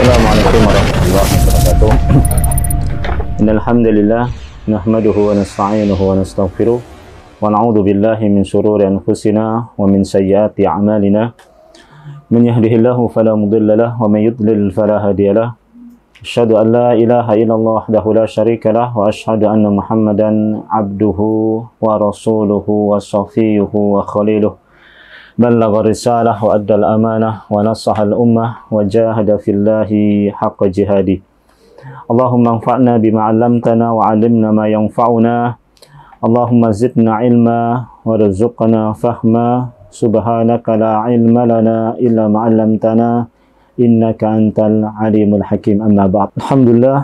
Assalamualaikum warahmatullahi wabarakatuh. Innal hamdalillah nahmaduhu wa nasta'inuhu wa nastaghfiruh wa na'udzu billahi min shururi anfusina wa min sayyiati a'malina. Man yahdihillahu fala mudilla lahu wa man yudlil fala hadiyalah. Asyhadu an la ilaha illallah wahdahu la syarika lah wa asyhadu anna Muhammadan abduhu wa rasuluhu wa shafiyuhu wa khaliluh. Ballagha risalah wa addal amanah wa nasaha al-ummah wa jahada fillahi haqqa jihadi. Allahumma anfa'na bima 'allamtana wa 'allimna ma yanfa'una. Allahumma zidna ilma warzuqna fahma. Subhanaka la ilma lana illa ma 'allamtana innaka antal alimul hakim. Amma ba'd. Alhamdulillah,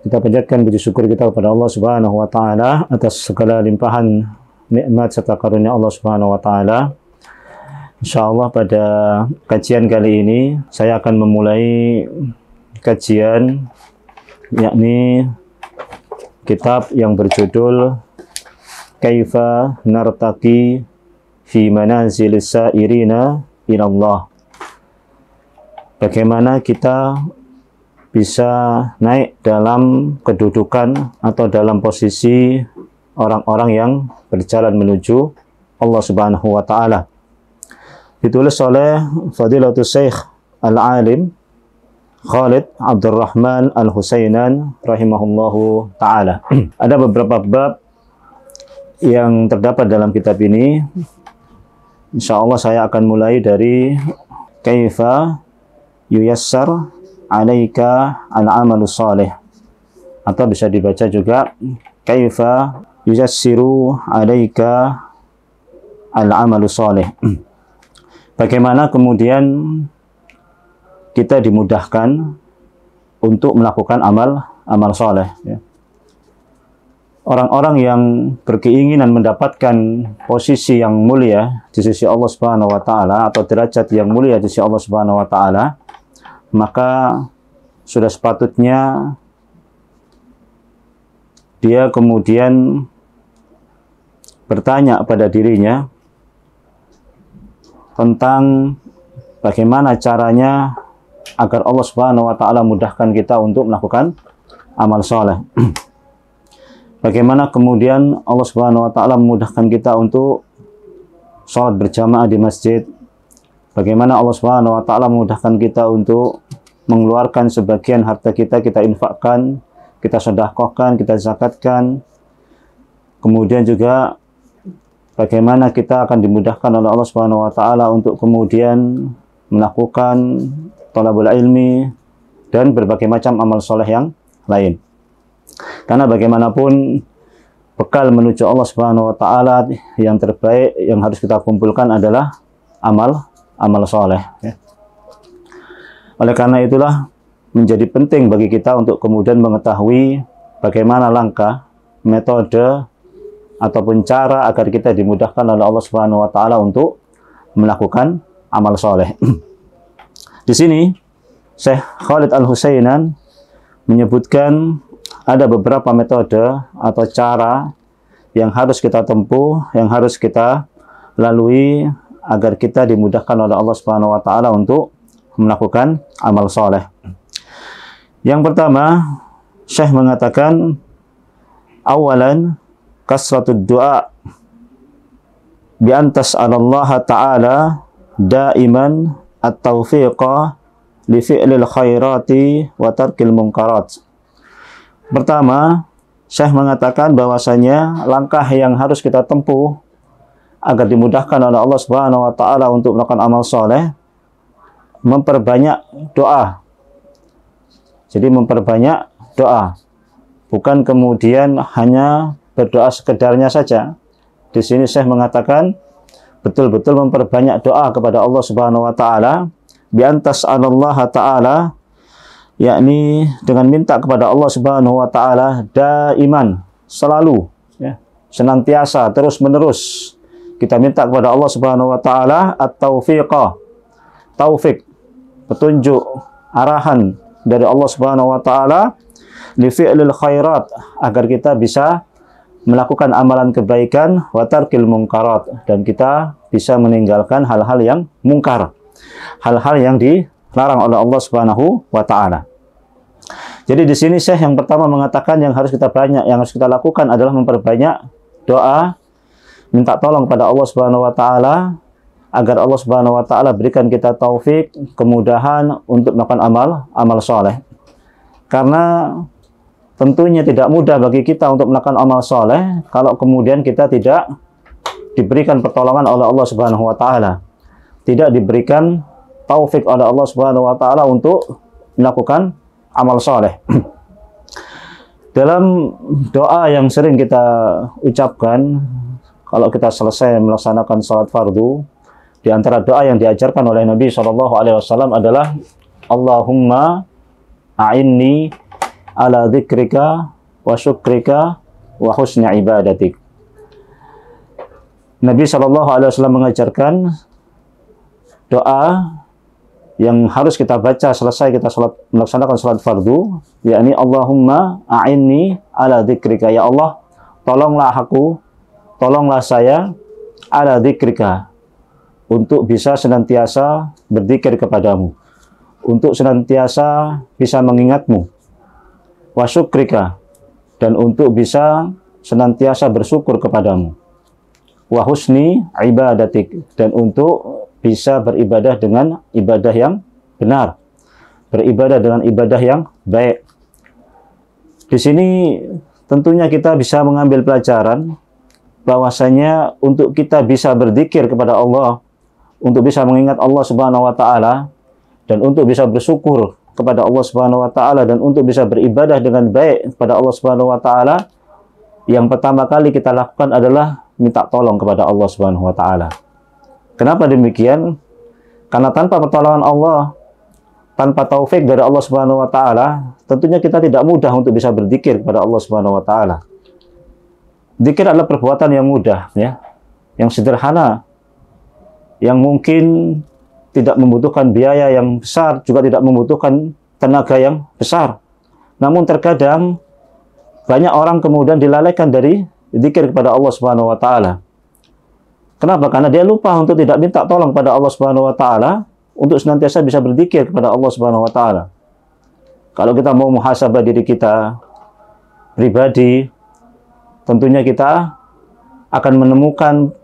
kita panjatkan puji syukur kita kepada Allah Subhanahu wa taala atas segala limpahan nikmat serta karunia Allah Subhanahu wa taala. Insyaallah pada kajian kali ini saya akan memulai kajian yakni kitab yang berjudul Kaifa Nartaqi fi Manazilis Sairina Ilallah. Bagaimana kita bisa naik dalam kedudukan atau dalam posisi orang-orang yang berjalan menuju Allah Subhanahu wa taala. Ditulis oleh Fadilatul Syekh Al-Alim Khalid Abdurrahman Al-Husainan rahimahullahu ta'ala. Ada beberapa bab yang terdapat dalam kitab ini. Insyaallah saya akan mulai dari Kaifa yuyassar alaika al-amalu salih, atau bisa dibaca juga Kaifa yuyassiru alaika al-amalu salih. Bagaimana kemudian kita dimudahkan untuk melakukan amal soleh. Orang-orang yang berkeinginan mendapatkan posisi yang mulia di sisi Allah Subhanahu wa taala atau derajat yang mulia di sisi Allah Subhanahu wa taala, maka sudah sepatutnya dia kemudian bertanya pada dirinya tentang bagaimana caranya agar Allah Subhanahu wa taala mudahkan kita untuk melakukan amal soleh. Bagaimana kemudian Allah Subhanahu wa taala memudahkan kita untuk sholat berjamaah di masjid. Bagaimana Allah Subhanahu wa taala memudahkan kita untuk mengeluarkan sebagian harta kita infakkan, kita sedekahkan, kita zakatkan. Kemudian juga bagaimana kita akan dimudahkan oleh Allah Subhanahu wa taala untuk kemudian melakukan thalabul ilmi dan berbagai macam amal soleh yang lain. Karena bagaimanapun bekal menuju Allah Subhanahu wa taala yang terbaik yang harus kita kumpulkan adalah amal soleh. Oleh karena itulah menjadi penting bagi kita untuk kemudian mengetahui bagaimana langkah, metode ataupun cara agar kita dimudahkan oleh Allah Subhanahu wa taala untuk melakukan amal soleh. Di sini Syekh Khalid Al-Husainan menyebutkan ada beberapa metode atau cara yang harus kita tempuh, yang harus kita lalui agar kita dimudahkan oleh Allah Subhanahu wa taala untuk melakukan amal soleh. Yang pertama, Syekh mengatakan awalan kasratud du'a bi an tas'alallaha ta'ala daiman at-taufiqa li fi'lil khairati wa tarkil munkarat. Pertama, Syekh mengatakan bahwasanya langkah yang harus kita tempuh agar dimudahkan oleh Allah Subhanahu wa taala untuk melakukan amal soleh, memperbanyak doa. Jadi memperbanyak doa. Bukan kemudian hanya berdoa sekedarnya saja. Di sini Syekh mengatakan betul-betul memperbanyak doa kepada Allah Subhanahu wa taala bi antas anallaha taala, yakni dengan minta kepada Allah Subhanahu wa taala daiman, selalu senantiasa, terus-menerus kita minta kepada Allah Subhanahu wa taala at-taufiqa, taufik, petunjuk, arahan dari Allah Subhanahu wa taala li fi'lil khairat, agar kita bisa melakukan amalan kebaikan, wa tarkil munkarat, dan kita bisa meninggalkan hal-hal yang mungkar, hal-hal yang dilarang oleh Allah Subhanahu wa taala. Jadi di sini Syekh yang pertama mengatakan yang harus kita lakukan adalah memperbanyak doa, minta tolong pada Allah Subhanahu wa taala agar Allah Subhanahu wa taala berikan kita taufik, kemudahan untuk melakukan amal soleh. Karena tentunya tidak mudah bagi kita untuk melakukan amal soleh kalau kemudian kita tidak diberikan pertolongan oleh Allah Subhanahu wa taala. Tidak diberikan taufik oleh Allah Subhanahu wa taala untuk melakukan amal soleh. Dalam doa yang sering kita ucapkan kalau kita selesai melaksanakan salat fardu, di antara doa yang diajarkan oleh Nabi SAW adalah Allahumma a'inni ala dzikrika wa syukrika wa husni ibadatik. Nabi SAW mengajarkan doa yang harus kita baca selesai kita melaksanakan salat fardu, yakni Allahumma a'inni ala dzikrika, ya Allah tolonglah aku, tolonglah saya ala dzikrika, untuk bisa senantiasa berzikir kepadamu, untuk senantiasa bisa mengingatmu, wa syukrika, dan untuk bisa senantiasa bersyukur kepadamu, wa husni ibadatik, dan untuk bisa beribadah dengan ibadah yang benar, beribadah dengan ibadah yang baik. Di sini tentunya kita bisa mengambil pelajaran bahwasanya untuk kita bisa berzikir kepada Allah, untuk bisa mengingat Allah Subhanahu wa taala, dan untuk bisa bersyukur kepada Allah Subhanahu wa taala, dan untuk bisa beribadah dengan baik kepada Allah Subhanahu wa taala, yang pertama kali kita lakukan adalah minta tolong kepada Allah Subhanahu wa taala. Kenapa demikian? Karena tanpa pertolongan Allah, tanpa taufik dari Allah Subhanahu wa taala, tentunya kita tidak mudah untuk bisa berzikir kepada Allah Subhanahu wa taala. Zikir adalah perbuatan yang mudah, ya, yang sederhana, yang mungkin tidak membutuhkan biaya yang besar, juga tidak membutuhkan tenaga yang besar. Namun terkadang banyak orang kemudian dilalaikan dari zikir kepada Allah Subhanahu wa taala. Kenapa? Karena dia lupa untuk tidak minta tolong pada Allah Subhanahu wa taala untuk senantiasa bisa berzikir kepada Allah Subhanahu wa taala. Kalau kita mau muhasabah diri kita pribadi, tentunya kita akan menemukan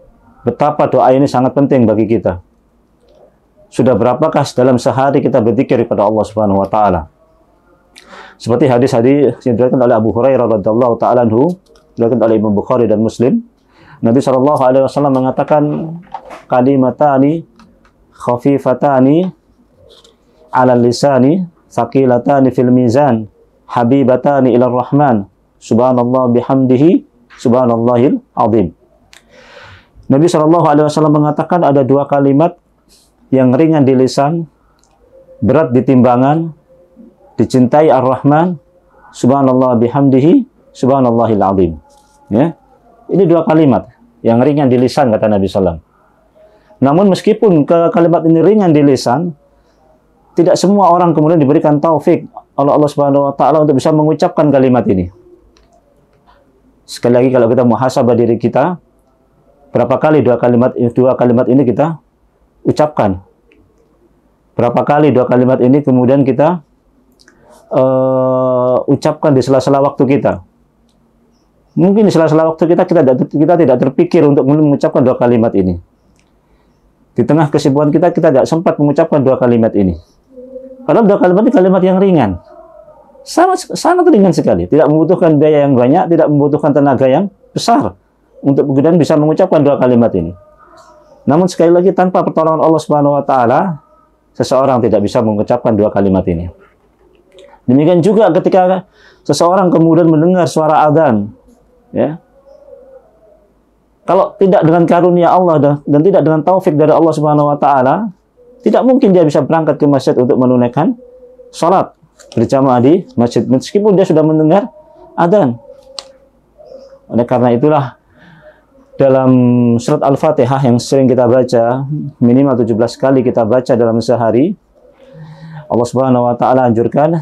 betapa doa ini sangat penting bagi kita. Sudah berapakah dalam sehari kita berzikir kepada Allah Subhanahu wa taala? Seperti hadis-hadis yang diriwayatkan oleh Abu Hurairah radhiyallahu taala anhu, diriwayatkan oleh Imam Bukhari dan Muslim. Nabi SAW mengatakan kalimatani khafifatani ala lisani thaqilatani fil mizan habibatani ila rahman subhanallah bihamdihi subhanallahil azim. Nabi SAW mengatakan ada dua kalimat yang ringan di lisan, berat di timbangan, dicintai ar-Rahman, subhanallah bihamdihi subhanallahil azim. Ya. Ini dua kalimat yang ringan di lisan, kata Nabi SAW. Namun meskipun kalimat ini ringan di lisan, tidak semua orang kemudian diberikan taufik oleh Allah Subhanahu wa taala untuk bisa mengucapkan kalimat ini. Sekali lagi kalau kita muhasabah diri kita, berapa kali dua kalimat ini kita ucapkan? Berapa kali dua kalimat ini kemudian kita ucapkan di sela-sela waktu kita? Mungkin di sela-sela waktu kita tidak terpikir untuk mengucapkan dua kalimat ini. Di tengah kesibukan kita tidak sempat mengucapkan dua kalimat ini. Padahal dua kalimat ini kalimat yang ringan. Sangat ringan sekali. Tidak membutuhkan biaya yang banyak, tidak membutuhkan tenaga yang besar untuk kemudian bisa mengucapkan dua kalimat ini. Namun sekali lagi tanpa pertolongan Allah Subhanahu wa taala, seseorang tidak bisa mengucapkan dua kalimat ini. Demikian juga ketika seseorang kemudian mendengar suara azan, ya, kalau tidak dengan karunia Allah dan tidak dengan taufik dari Allah Subhanahu wa taala, tidak mungkin dia bisa berangkat ke masjid untuk menunaikan salat berjamaah di masjid meskipun dia sudah mendengar adzan. Oleh karena itulah dalam surat Al-Fatihah yang sering kita baca, minimal 17 kali kita baca dalam sehari, Allah Subhanahu wa taala anjurkan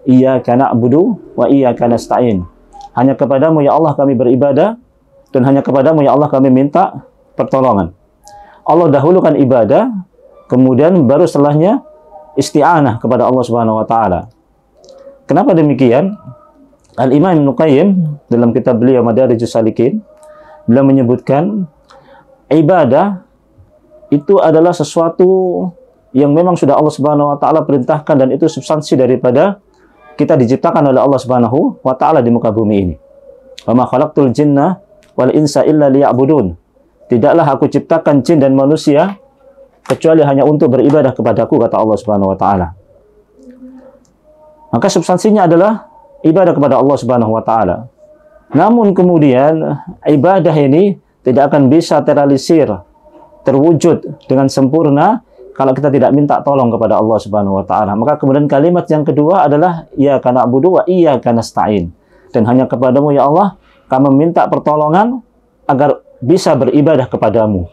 iyyaka na'budu wa iyyaka nasta'in. Hanya kepadamu ya Allah kami beribadah, dan hanya kepadamu ya Allah kami minta pertolongan. Allah dahulukan ibadah, kemudian baru setelahnya isti'anah kepada Allah Subhanahu wa taala. Kenapa demikian? Al-Imam Ibnu Qayyim dalam kitab beliau Madarijus Salikin, beliau menyebutkan ibadah itu adalah sesuatu yang memang sudah Allah Subhanahu wa taala perintahkan, dan itu substansi daripada kita diciptakan oleh Allah Subhanahu wa taala di muka bumi ini. Wa ma khalaqtul jinna wal insa illa liya'budun. Tidaklah aku ciptakan jin dan manusia kecuali hanya untuk beribadah kepadaku, kata Allah Subhanahu wa taala. Maka substansinya adalah ibadah kepada Allah Subhanahu wa taala. Namun kemudian ibadah ini tidak akan bisa terrealisir, terwujud dengan sempurna kalau kita tidak minta tolong kepada Allah Subhanahu wa taala. Maka kemudian kalimat yang kedua adalah iyyaka na'budu wa iyyaka nasta'in. Dan hanya kepadamu ya Allah kami minta pertolongan agar bisa beribadah kepadamu.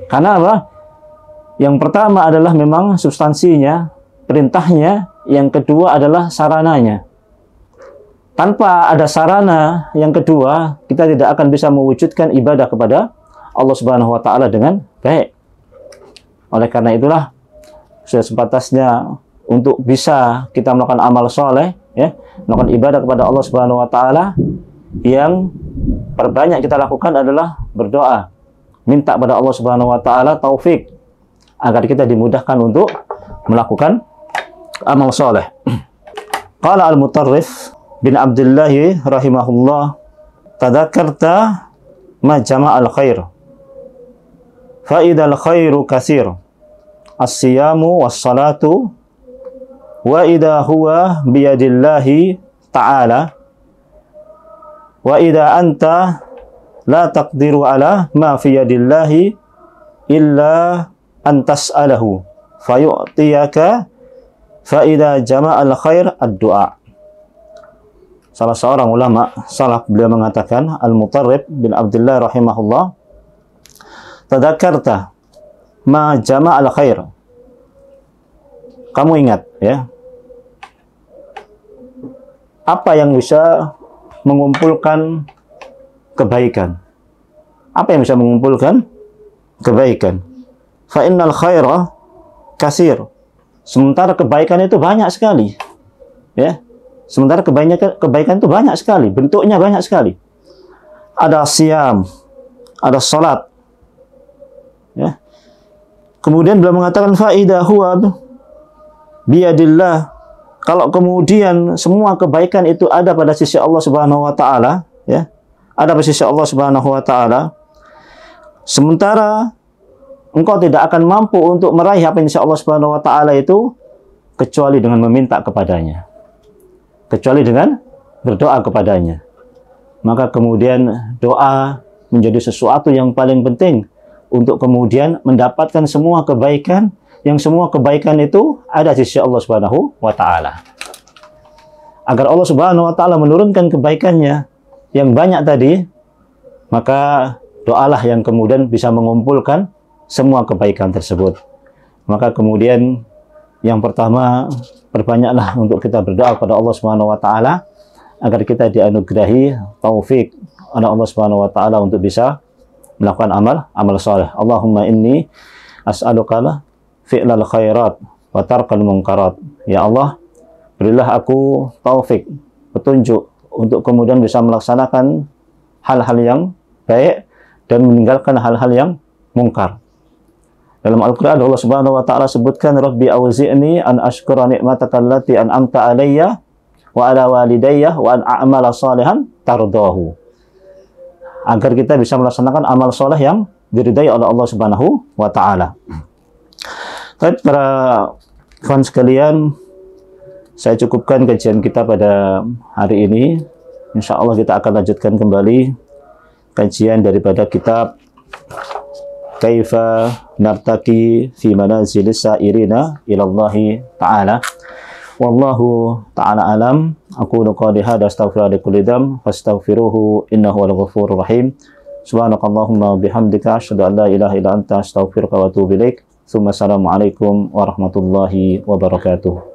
Karena apa? Yang pertama adalah memang substansinya, perintahnya, yang kedua adalah sarananya. Tanpa ada sarana yang kedua, kita tidak akan bisa mewujudkan ibadah kepada Allah Subhanahu wa taala dengan baik. Oleh karena itulah sudah sepantasnya untuk bisa kita melakukan amal soleh, ya, melakukan ibadah kepada Allah Subhanahu wa taala, yang perbanyak kita lakukan adalah berdoa, minta kepada Allah Subhanahu wa taala taufik agar kita dimudahkan untuk melakukan amal soleh. Qala al-Mutarrif bin Abdullah rahimahullah, tadzakarta ma jama'al khair fa idal khairu katsir as-siyamu was-salatu wa idha huwa biyadillahi ta'ala wa idha anta la taqdiru ala ma fi yadillahi illa an tas'alahu fayu'tiyaka fa idza jama'al khair ad-du'a. Salah seorang ulama salaf beliau mengatakan, Al-Mutarrib bin Abdullah rahimahullah, tadzakarta ma jama'al khair. Kamu ingat ya, apa yang bisa mengumpulkan kebaikan? Apa yang bisa mengumpulkan kebaikan? Fa innal khaira katsir. Sementara kebaikan itu banyak sekali. Ya. Sementara kebaikan itu banyak sekali, bentuknya banyak sekali. Ada siyam, ada salat. Ya. Kemudian beliau mengatakan faidah huwa biyadillah. Kalau kemudian semua kebaikan itu ada pada sisi Allah Subhanahu wa taala, ya. Ada pada sisi Allah Subhanahu wa taala. Sementara engkau tidak akan mampu untuk meraih apa yang insya Allah Subhanahu wa taala itu kecuali dengan meminta kepadanya. Kecuali dengan berdoa kepadanya. Maka kemudian doa menjadi sesuatu yang paling penting untuk kemudian mendapatkan semua kebaikan, yang semua kebaikan itu ada di sisi Allah Subhanahu wa taala. Agar Allah Subhanahu wa taala menurunkan kebaikannya yang banyak tadi, maka doalah yang kemudian bisa mengumpulkan semua kebaikan tersebut. Maka kemudian yang pertama, perbanyaklah untuk kita berdoa kepada Allah Subhanahu wa taala agar kita dianugerahi taufik oleh Allah Subhanahu wa taala untuk bisa melakukan amal saleh. Allahumma inni as'aluka fi'lal khairat wa tarkal munkarat. Ya Allah, berilah aku taufik, petunjuk untuk kemudian bisa melaksanakan hal-hal yang baik dan meninggalkan hal-hal yang mungkar. Dalam Al-Quran Allah Subhanahu wa taala sebutkan, Rabbi auzi'ni an ashkura ni'mataka allati an'amta alayya wa ala walidayya wa an a'mala salihan tardahu. Agar kita bisa melaksanakan amal soleh yang diridai oleh Allah Subhanahu wa taala. Baik para kawan sekalian, saya cukupkan kajian kita pada hari ini. Insya Allah kita akan lanjutkan kembali kajian daripada kitab Kaifa nartaki fi manazilis sairina ilallahi ta'ala. Wallahu ta'ala alam. Aku qali hada astaghfirullaha li kulli dzam fastaghfiruhu innahu wal ghafurur rahim. Subhanakallahumma bihamdika asyhadu an la ilaha illa anta astaghfiruka wa atubu ilaik. Assalamualaikum warahmatullahi wabarakatuh.